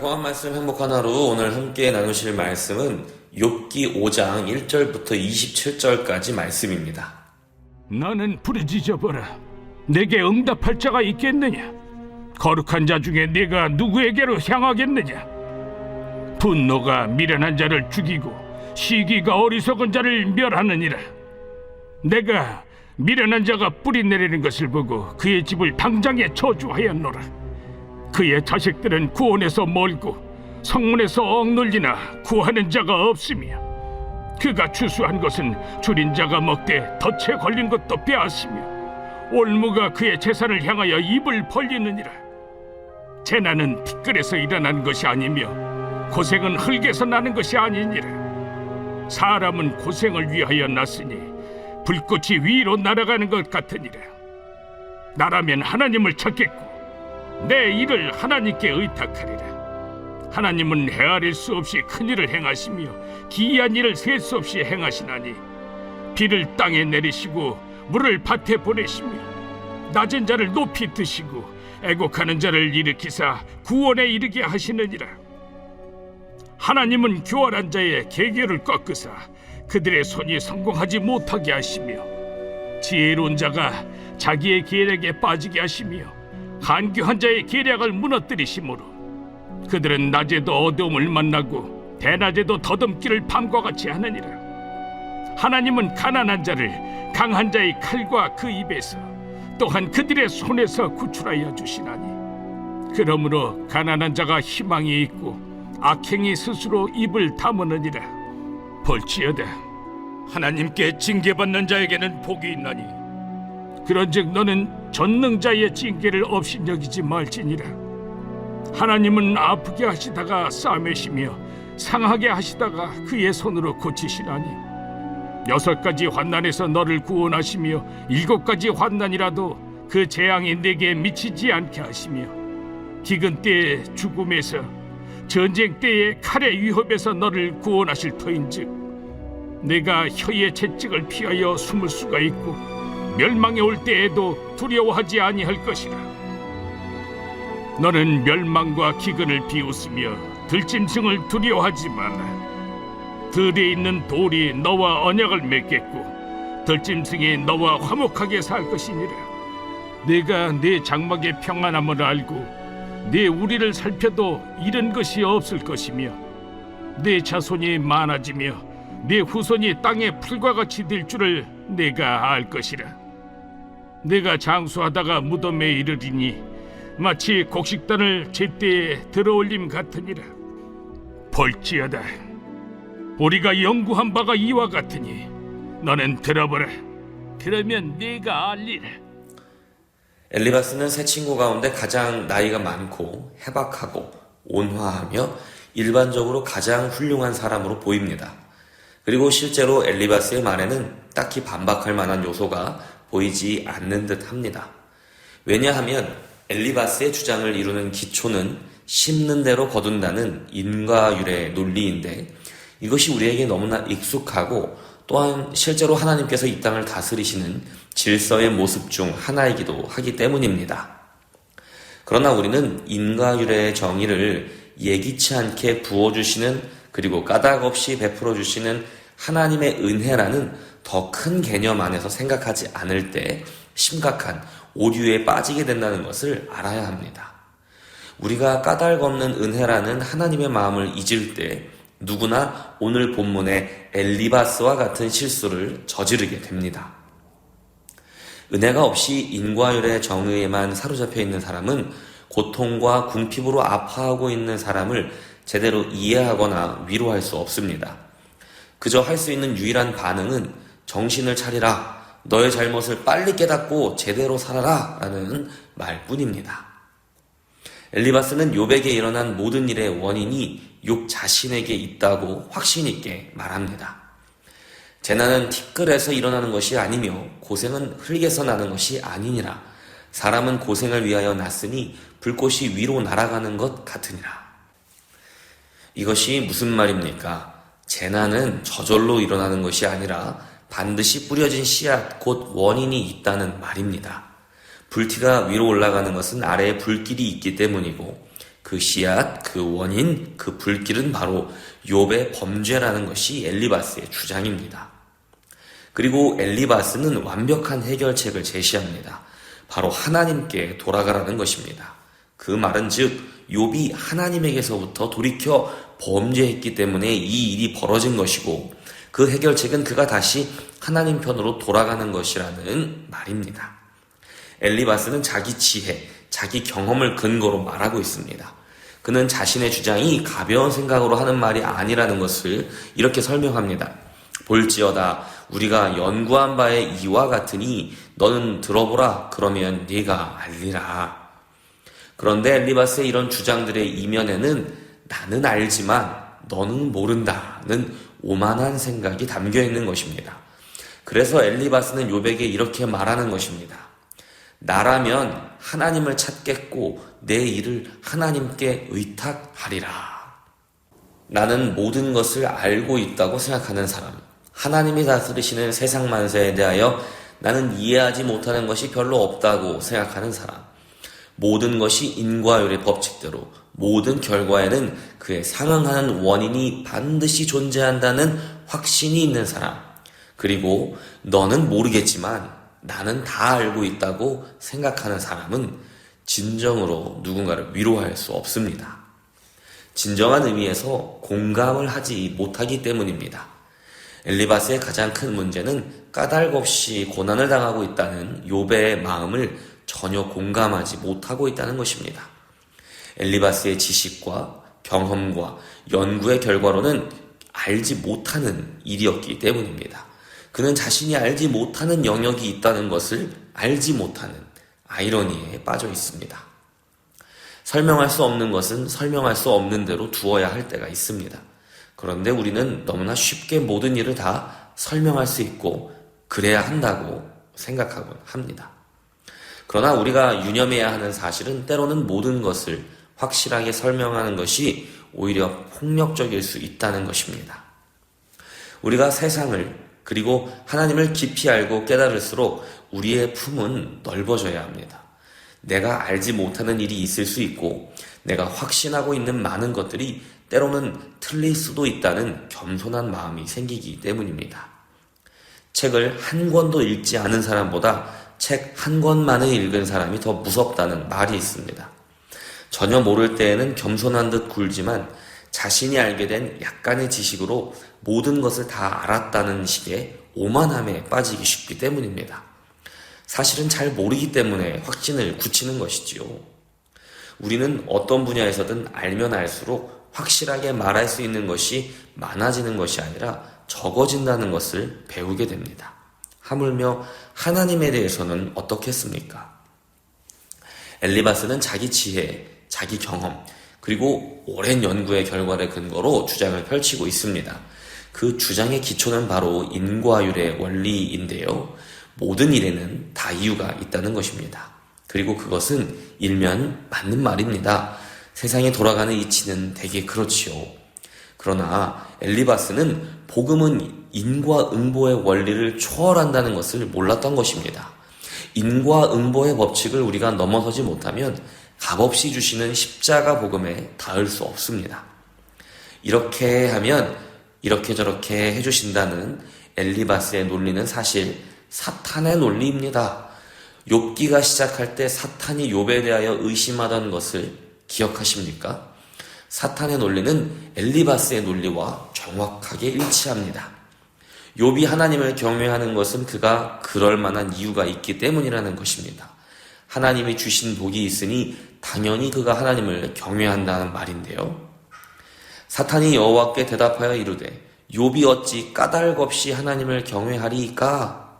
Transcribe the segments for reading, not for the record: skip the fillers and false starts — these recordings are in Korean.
통합 말씀 행복한 하루, 오늘 함께 나누실 말씀은 욥기 5장 1절부터 27절까지 말씀입니다. 너는 부르짖어보라. 내게 응답할 자가 있겠느냐? 거룩한 자 중에 내가 누구에게로 향하겠느냐? 분노가 미련한 자를 죽이고 시기가 어리석은 자를 멸하느니라. 내가 미련한 자가 뿌리 내리는 것을 보고 그의 집을 당장에 저주하였노라. 그의 자식들은 구원에서 멀고 성문에서 억눌리나 구하는 자가 없으며, 그가 추수한 것은 줄인 자가 먹되 덫에 걸린 것도 빼앗으며, 올무가 그의 재산을 향하여 입을 벌리느니라. 재난은 티끌에서 일어나는 것이 아니며 고생은 흙에서 나는 것이 아니니라. 사람은 고생을 위하여 났으니 불꽃이 위로 날아가는 것 같으니라. 나라면 하나님을 찾겠고 내 일을 하나님께 의탁하리라. 하나님은 헤아릴 수 없이 큰 일을 행하시며 기이한 일을 셀 수 없이 행하시나니, 비를 땅에 내리시고 물을 밭에 보내시며 낮은 자를 높이 드시고 애곡하는 자를 일으키사 구원에 이르게 하시느니라. 하나님은 교활한 자의 계계를 꺾으사 그들의 손이 성공하지 못하게 하시며, 지혜로운 자가 자기의 계략에 빠지게 하시며 간교한 자의 계략을 무너뜨리시므로, 그들은 낮에도 어두움을 만나고 대낮에도 더듬기를 밤과 같이 하느니라. 하나님은 가난한 자를 강한 자의 칼과 그 입에서 또한 그들의 손에서 구출하여 주시나니, 그러므로 가난한 자가 희망이 있고 악행이 스스로 입을 다무느니라. 볼지어다, 하나님께 징계받는 자에게는 복이 있나니, 그런즉 너는 전능자의 징계를 업신여기지 말지니라. 하나님은 아프게 하시다가 싸매시며 상하게 하시다가 그의 손으로 고치시나니, 6가지 환난에서 너를 구원하시며 7가지 환난이라도 그 재앙이 내게 미치지 않게 하시며, 기근 때의 죽음에서 전쟁 때의 칼의 위협에서 너를 구원하실 터인즉, 내가 혀의 채찍을 피하여 숨을 수가 있고 멸망에 올 때에도 두려워하지 아니할 것이라. 너는 멸망과 기근을 비웃으며 들짐승을 두려워하지 말라. 들에 있는 돌이 너와 언약을 맺겠고 들짐승이 너와 화목하게 살 것이니라. 내가 네 장막의 평안함을 알고 네 우리를 살펴도 잃은 것이 없을 것이며, 네 자손이 많아지며 네 후손이 땅의 풀과 같이 될 줄을 내가 알 것이라. 내가 장수하다가 무덤에 이르리니 마치 곡식단을 제때에 들어올림 같으니라. 볼지어다, 우리가 연구한 바가 이와 같으니 너는 들어보라. 그러면 네가 알리라. 엘리바스는 세 친구 가운데 가장 나이가 많고 해박하고 온화하며 일반적으로 가장 훌륭한 사람으로 보입니다. 그리고 실제로 엘리바스의 말에는 딱히 반박할 만한 요소가 보이지 않는 듯 합니다. 왜냐하면 엘리바스의 주장을 이루는 기초는 심는 대로 거둔다는 인과율의 논리인데, 이것이 우리에게 너무나 익숙하고 또한 실제로 하나님께서 이 땅을 다스리시는 질서의 모습 중 하나이기도 하기 때문입니다. 그러나 우리는 인과율의 정의를 예기치 않게 부어주시는, 그리고 까닭 없이 베풀어 주시는 하나님의 은혜라는 더 큰 개념 안에서 생각하지 않을 때 심각한 오류에 빠지게 된다는 것을 알아야 합니다. 우리가 까닭 없는 은혜라는 하나님의 마음을 잊을 때 누구나 오늘 본문의 엘리바스와 같은 실수를 저지르게 됩니다. 은혜가 없이 인과율의 정의에만 사로잡혀 있는 사람은 고통과 궁핍으로 아파하고 있는 사람을 제대로 이해하거나 위로할 수 없습니다. 그저 할 수 있는 유일한 반응은 정신을 차리라, 너의 잘못을 빨리 깨닫고 제대로 살아라 라는 말뿐입니다. 엘리바스는 욥에게 일어난 모든 일의 원인이 욥 자신에게 있다고 확신 있게 말합니다. 재난은 티끌에서 일어나는 것이 아니며 고생은 흙에서 나는 것이 아니니라. 사람은 고생을 위하여 났으니 불꽃이 위로 날아가는 것 같으니라. 이것이 무슨 말입니까? 재난은 저절로 일어나는 것이 아니라 반드시 뿌려진 씨앗, 곧 원인이 있다는 말입니다. 불티가 위로 올라가는 것은 아래에 불길이 있기 때문이고, 그 씨앗, 그 원인, 그 불길은 바로 욥의 범죄라는 것이 엘리바스의 주장입니다. 그리고 엘리바스는 완벽한 해결책을 제시합니다. 바로 하나님께 돌아가라는 것입니다. 그 말은 즉 욥이 하나님에게서부터 돌이켜 범죄했기 때문에 이 일이 벌어진 것이고 그 해결책은 그가 다시 하나님 편으로 돌아가는 것이라는 말입니다. 엘리바스는 자기 지혜, 자기 경험을 근거로 말하고 있습니다. 그는 자신의 주장이 가벼운 생각으로 하는 말이 아니라는 것을 이렇게 설명합니다. 볼지어다 우리가 연구한 바에 이와 같으니 너는 들어보라 그러면 네가 알리라. 그런데 엘리바스의 이런 주장들의 이면에는 나는 알지만 너는 모른다는 오만한 생각이 담겨 있는 것입니다. 그래서 엘리바스는 욥에게 이렇게 말하는 것입니다. 나라면 하나님을 찾겠고 내 일을 하나님께 의탁하리라. 나는 모든 것을 알고 있다고 생각하는 사람, 하나님이 다스리시는 세상 만세에 대하여 나는 이해하지 못하는 것이 별로 없다고 생각하는 사람, 모든 것이 인과율의 법칙대로 모든 결과에는 그에 상응하는 원인이 반드시 존재한다는 확신이 있는 사람, 그리고 너는 모르겠지만 나는 다 알고 있다고 생각하는 사람은 진정으로 누군가를 위로할 수 없습니다. 진정한 의미에서 공감을 하지 못하기 때문입니다. 엘리바스의 가장 큰 문제는 까닭없이 고난을 당하고 있다는 욥의 마음을 전혀 공감하지 못하고 있다는 것입니다. 엘리바스의 지식과 경험과 연구의 결과로는 알지 못하는 일이었기 때문입니다. 그는 자신이 알지 못하는 영역이 있다는 것을 알지 못하는 아이러니에 빠져 있습니다. 설명할 수 없는 것은 설명할 수 없는 대로 두어야 할 때가 있습니다. 그런데 우리는 너무나 쉽게 모든 일을 다 설명할 수 있고 그래야 한다고 생각하곤 합니다. 그러나 우리가 유념해야 하는 사실은 때로는 모든 것을 확실하게 설명하는 것이 오히려 폭력적일 수 있다는 것입니다. 우리가 세상을 그리고 하나님을 깊이 알고 깨달을수록 우리의 품은 넓어져야 합니다. 내가 알지 못하는 일이 있을 수 있고 내가 확신하고 있는 많은 것들이 때로는 틀릴 수도 있다는 겸손한 마음이 생기기 때문입니다. 책을 한 권도 읽지 않은 사람보다 책 한 권만을 읽은 사람이 더 무섭다는 말이 있습니다. 전혀 모를 때에는 겸손한 듯 굴지만 자신이 알게 된 약간의 지식으로 모든 것을 다 알았다는 식의 오만함에 빠지기 쉽기 때문입니다. 사실은 잘 모르기 때문에 확신을 굳히는 것이지요. 우리는 어떤 분야에서든 알면 알수록 확실하게 말할 수 있는 것이 많아지는 것이 아니라 적어진다는 것을 배우게 됩니다. 하물며 하나님에 대해서는 어떻겠습니까? 엘리바스는 자기 지혜, 자기 경험, 그리고 오랜 연구의 결과를 근거로 주장을 펼치고 있습니다. 그 주장의 기초는 바로 인과율의 원리인데요. 모든 일에는 다 이유가 있다는 것입니다. 그리고 그것은 일면 맞는 말입니다. 세상이 돌아가는 이치는 대개 그렇지요. 그러나 엘리바스는 복음은 인과응보의 원리를 초월한다는 것을 몰랐던 것입니다. 인과응보의 법칙을 우리가 넘어서지 못하면 값없이 주시는 십자가 복음에 닿을 수 없습니다. 이렇게 하면 이렇게 저렇게 해주신다는 엘리바스의 논리는 사실 사탄의 논리입니다. 욥기가 시작할 때 사탄이 욥에 대하여 의심하던 것을 기억하십니까? 사탄의 논리는 엘리바스의 논리와 정확하게 일치합니다. 욥이 하나님을 경외하는 것은 그가 그럴 만한 이유가 있기 때문이라는 것입니다. 하나님이 주신 복이 있으니 당연히 그가 하나님을 경외한다는 말인데요. 사탄이 여호와께 대답하여 이르되 욥이 어찌 까닭 없이 하나님을 경외하리이까?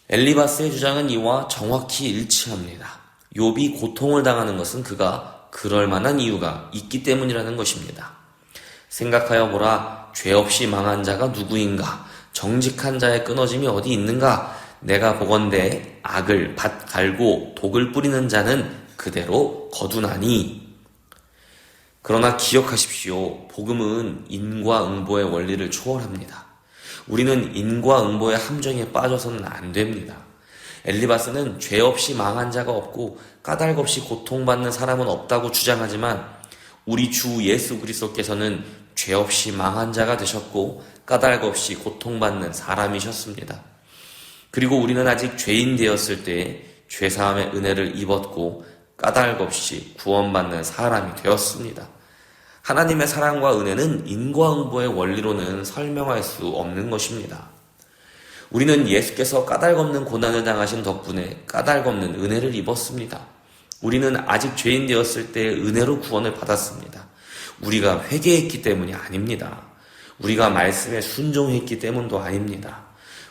엘리바스의 주장은 이와 정확히 일치합니다. 욥이 고통을 당하는 것은 그가 그럴 만한 이유가 있기 때문이라는 것입니다. 생각하여 보라, 죄 없이 망한 자가 누구인가? 정직한 자의 끊어짐이 어디 있는가? 내가 보건대 악을 밭 갈고 독을 뿌리는 자는 그대로 거두나니. 그러나 기억하십시오. 복음은 인과응보의 원리를 초월합니다. 우리는 인과응보의 함정에 빠져서는 안 됩니다. 엘리바스는 죄 없이 망한 자가 없고 까닭 없이 고통받는 사람은 없다고 주장하지만 우리 주 예수 그리스도께서는 죄 없이 망한 자가 되셨고 까닭 없이 고통받는 사람이셨습니다. 그리고 우리는 아직 죄인 되었을 때에 죄사함의 은혜를 입었고 까닭 없이 구원받는 사람이 되었습니다. 하나님의 사랑과 은혜는 인과응보의 원리로는 설명할 수 없는 것입니다. 우리는 예수께서 까닭 없는 고난을 당하신 덕분에 까닭 없는 은혜를 입었습니다. 우리는 아직 죄인 되었을 때 은혜로 구원을 받았습니다. 우리가 회개했기 때문이 아닙니다. 우리가 말씀에 순종했기 때문도 아닙니다.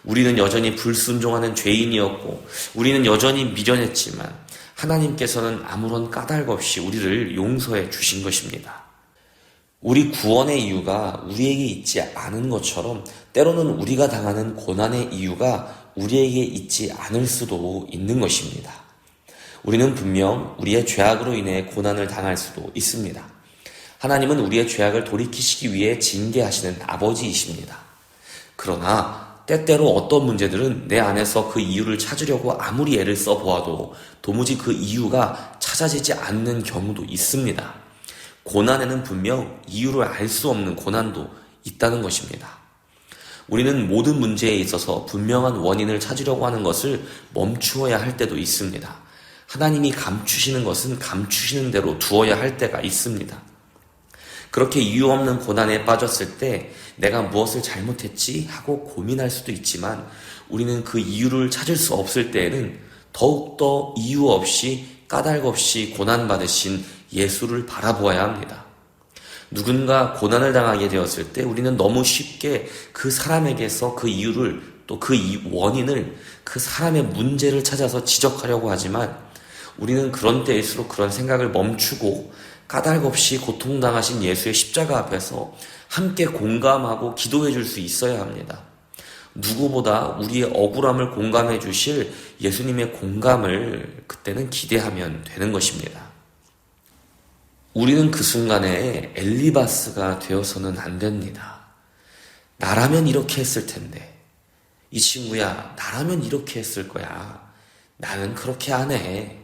우리는 여전히 불순종하는 죄인이었고 우리는 여전히 미련했지만 하나님께서는 아무런 까닭 없이 우리를 용서해 주신 것입니다. 우리 구원의 이유가 우리에게 있지 않은 것처럼 때로는 우리가 당하는 고난의 이유가 우리에게 있지 않을 수도 있는 것입니다. 우리는 분명 우리의 죄악으로 인해 고난을 당할 수도 있습니다. 하나님은 우리의 죄악을 돌이키시기 위해 징계하시는 아버지이십니다. 그러나 때때로 어떤 문제들은 내 안에서 그 이유를 찾으려고 아무리 애를 써보아도 도무지 그 이유가 찾아지지 않는 경우도 있습니다. 고난에는 분명 이유를 알 수 없는 고난도 있다는 것입니다. 우리는 모든 문제에 있어서 분명한 원인을 찾으려고 하는 것을 멈추어야 할 때도 있습니다. 하나님이 감추시는 것은 감추시는 대로 두어야 할 때가 있습니다. 그렇게 이유 없는 고난에 빠졌을 때 내가 무엇을 잘못했지 하고 고민할 수도 있지만 우리는 그 이유를 찾을 수 없을 때에는 더욱더 이유 없이 까닭 없이 고난받으신 예수를 바라보아야 합니다. 누군가 고난을 당하게 되었을 때 우리는 너무 쉽게 그 사람에게서 그 이유를 또 그 원인을 그 사람의 문제를 찾아서 지적하려고 하지만 우리는 그런 때일수록 그런 생각을 멈추고 까닭 없이 고통당하신 예수의 십자가 앞에서 함께 공감하고 기도해 줄 수 있어야 합니다. 누구보다 우리의 억울함을 공감해 주실 예수님의 공감을 그때는 기대하면 되는 것입니다. 우리는 그 순간에 엘리바스가 되어서는 안 됩니다. 나라면 이렇게 했을 텐데, 이 친구야, 나라면 이렇게 했을 거야. 나는 그렇게 안 해.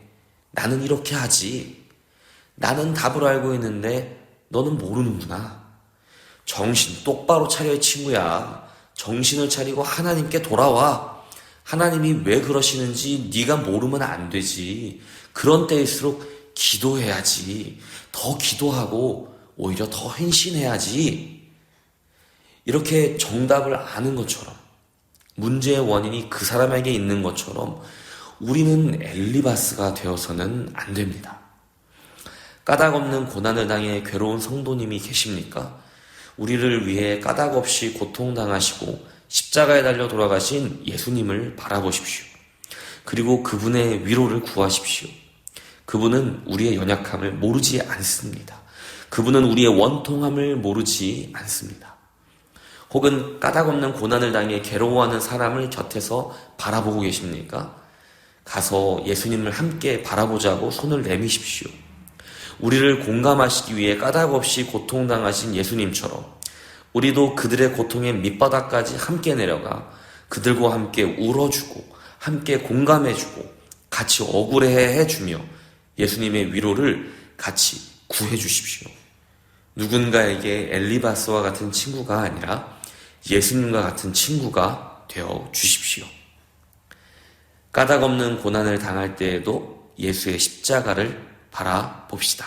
나는 이렇게 하지. 나는 답을 알고 있는데 너는 모르는구나. 정신 똑바로 차려, 친구야. 정신을 차리고 하나님께 돌아와. 하나님이 왜 그러시는지 네가 모르면 안 되지. 그런 때일수록 기도해야지. 더 기도하고 오히려 더 헌신해야지. 이렇게 정답을 아는 것처럼 문제의 원인이 그 사람에게 있는 것처럼 우리는 엘리바스가 되어서는 안 됩니다. 까닭 없는 고난을 당해 괴로운 성도님이 계십니까? 우리를 위해 까닭 없이 고통당하시고 십자가에 달려 돌아가신 예수님을 바라보십시오. 그리고 그분의 위로를 구하십시오. 그분은 우리의 연약함을 모르지 않습니다. 그분은 우리의 원통함을 모르지 않습니다. 혹은 까닭 없는 고난을 당해 괴로워하는 사람을 곁에서 바라보고 계십니까? 가서 예수님을 함께 바라보자고 손을 내미십시오. 우리를 공감하시기 위해 까닭 없이 고통당하신 예수님처럼 우리도 그들의 고통의 밑바닥까지 함께 내려가 그들과 함께 울어주고 함께 공감해주고 같이 억울해해주며 예수님의 위로를 같이 구해주십시오. 누군가에게 엘리바스와 같은 친구가 아니라 예수님과 같은 친구가 되어 주십시오. 까닭 없는 고난을 당할 때에도 예수의 십자가를 바라봅시다.